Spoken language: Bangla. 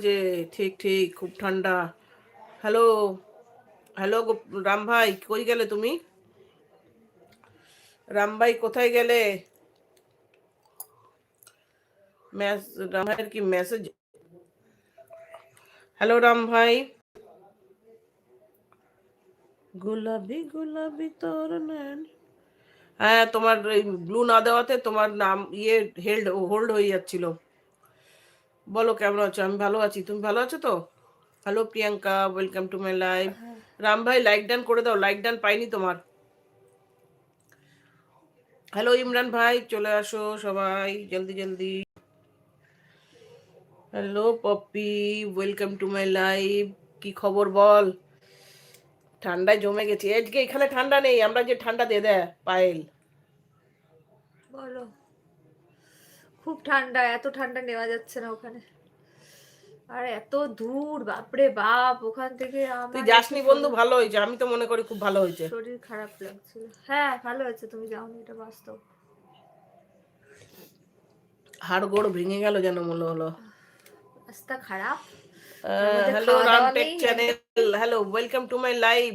যে ঠিক ঠিক খুব ঠান্ডা। হ্যালো হ্যালো রাম ভাই, কই গেলে তুমি? রাম ভাই কোথায় গেলে? রাম ভাইয়ের কি মেসেজ? হ্যালো রাম ভাই। গোলাপি গোলাপি তোর নয়ন। হ্যাঁ, তোমার এই ব্লু না দেওয়াতে তোমার নাম হোল্ড হয়ে যাচ্ছিল। বলো কেমন আছো? আমি ভালো আছি, তুমি ভালো আছো তো? Hello Priyanka, welcome to my live. Ram ভাই লাইক ডান করে দাও, লাইক ডান পাইনি তোমার। হ্যালো ইমরান ভাই, চলে আসো সবাই জলদি জলদি। Hello Popy, welcome to my live. কি খবর বল? ঠান্ডায় জমে গেছি আজকে। এখানে ঠান্ডা নেই, আমরা যে ঠান্ডা দিয়ে দেয় পায়েল। বলো, খুব ঠান্ডা, এত ঠান্ডা নেওয়া যাচ্ছে না ওখানে। আর এত দূর, বাপরে বাপ, ওখান থেকে তুই আমার এসে যাসনি বন্ধু, ভালো হয়েছে, আমি তো মনে করি খুব ভালো হয়েছে। শরীর খারাপ লাগছিল। হ্যাঁ, ভালো হয়েছে তুমি যাওনি, এটা বাস্তব। হাড় গোড় ভেঙে গেল যেন মনে হলো। রাস্তা খারাপ, তার মধ্যে হ্যালো খাওয়া দাওয়া রামটেক নেই। Channel, hello welcome to my live.